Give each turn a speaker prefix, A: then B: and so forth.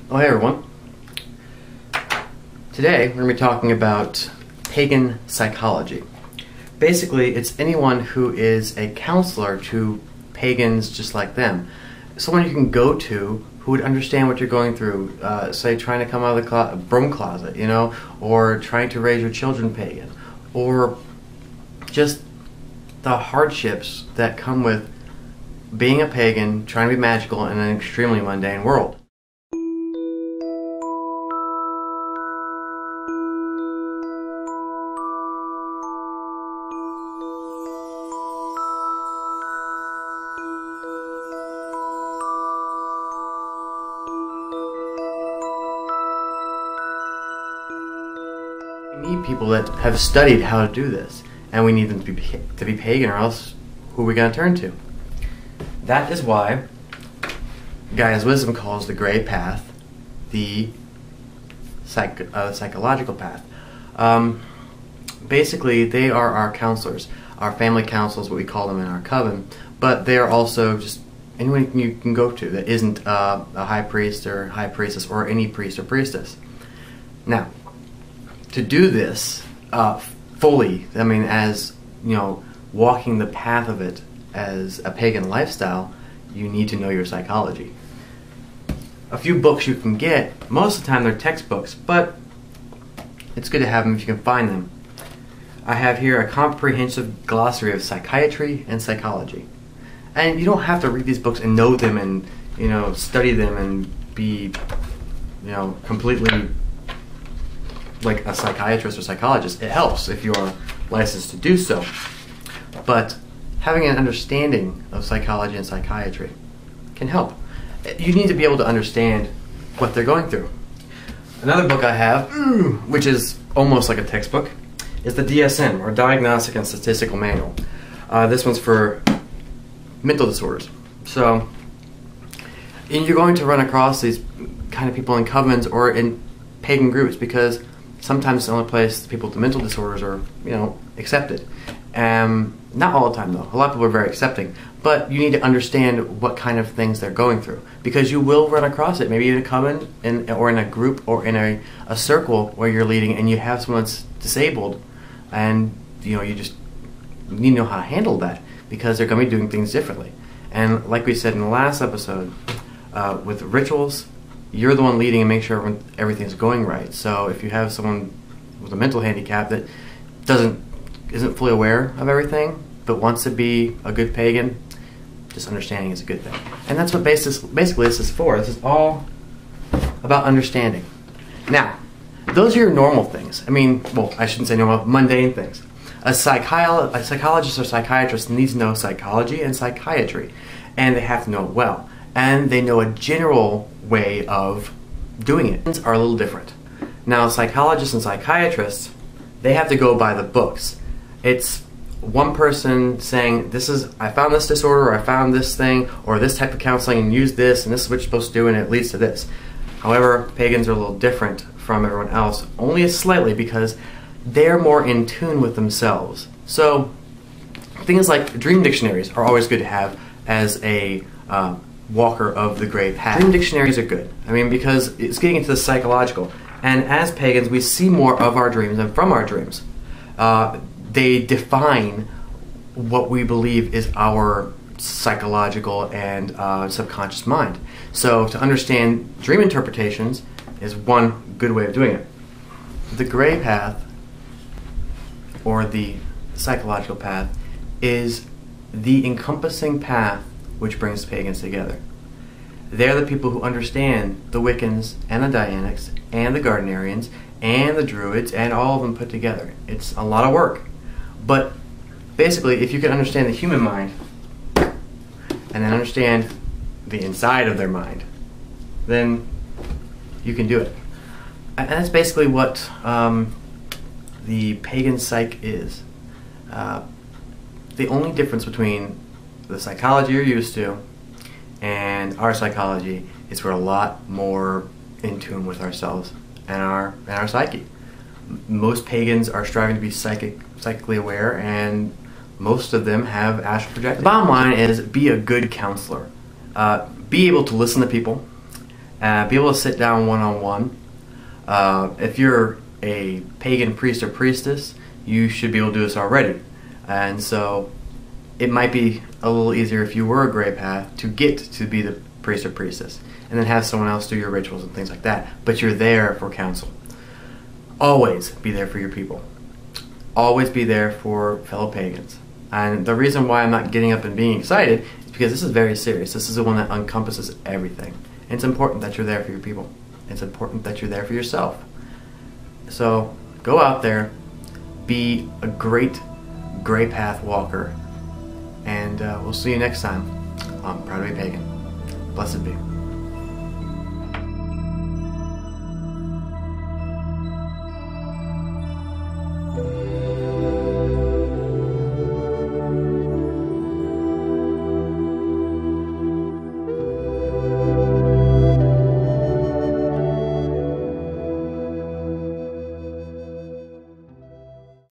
A: Oh, hey everyone. Today we're going to be talking about pagan psychology. Basically, it's anyone who is a counselor to pagans just like them. Someone you can go to who would understand what you're going through, say trying to come out of the broom closet, you know, or trying to raise your children pagan, or just the hardships that come with being a pagan, trying to be magical in an extremely mundane world. We need people that have studied how to do this, and we need them to be pagan, or else who are we going to turn to? That is why Gaia's Wisdom calls the gray path the psychological path. Basically, they are our counselors, our family councils, what we call them in our coven, but they are also just anyone you can go to that isn't a high priest or high priestess or any priest or priestess. Now, to do this fully, I mean, as you know, walking the path of it as a pagan lifestyle, you need to know your psychology. A few books you can get, most of the time they're textbooks, but it's good to have them if you can find them. I have here a comprehensive glossary of psychiatry and psychology. And you don't have to read these books and know them and, you know, study them and be, you know, completely like a psychiatrist or psychologist. It helps if you are licensed to do so. But having an understanding of psychology and psychiatry can help. You need to be able to understand what they're going through. Another book I have, which is almost like a textbook, is the DSM, or Diagnostic and Statistical Manual. This one's for mental disorders. So, and you're going to run across these kind of people in covens or in pagan groups, because sometimes it's the only place people with mental disorders are, you know, accepted. Not all the time though. A lot of people are very accepting, but you need to understand what kind of things they're going through, because you will run across it, maybe in a coven, or in a group, or in a circle where you're leading, and you have someone that's disabled, and you know you need to know how to handle that, because they're going to be doing things differently. And like we said in the last episode, with rituals, you're the one leading and make sure everything's going right. So if you have someone with a mental handicap that isn't fully aware of everything, but wants to be a good pagan, just understanding is a good thing. And that's what basically this is for. This is all about understanding. Now, those are your normal things. I mean, well, I shouldn't say normal, mundane things. A psychologist or psychiatrist needs to know psychology and psychiatry, and they have to know it well. And they know a general way of doing it. Are a little different. Now, psychologists and psychiatrists, they have to go by the books. It's one person saying, I found this disorder, or I found this thing, or this type of counseling, and use this, and this is what you're supposed to do, and it leads to this. However, pagans are a little different from everyone else, only slightly, because they're more in tune with themselves. So, things like dream dictionaries are always good to have as a walker of the gray path. Dream dictionaries are good. I mean, because it's getting into the psychological. And as pagans, we see more of our dreams and from our dreams. They define what we believe is our psychological and subconscious mind. So to understand dream interpretations is one good way of doing it. The gray path, or the psychological path, is the encompassing path which brings pagans together. They're the people who understand the Wiccans and the Dianics and the Gardnerians and the Druids and all of them put together. It's a lot of work. But basically, if you can understand the human mind and then understand the inside of their mind, then you can do it. And that's basically what the pagan psych is. The only difference between the psychology you're used to and our psychology is we're a lot more in tune with ourselves and our psyche. Most pagans are striving to be psychically aware, and most of them have astral projection. The bottom line is, be a good counselor. Be able to listen to people be able to sit down one-on-one. If you're a pagan priest or priestess, you should be able to do this already. And so it might be a little easier if you were a gray path to get to be the priest or priestess, and then have someone else do your rituals and things like that. But you're there for council. Always be there for your people. Always be there for fellow pagans. And the reason why I'm not getting up and being excited is because this is very serious. This is the one that encompasses everything. And it's important that you're there for your people. It's important that you're there for yourself. So go out there, be a great gray path walker, and we'll see you next time on Proud to be Pagan. Blessed be.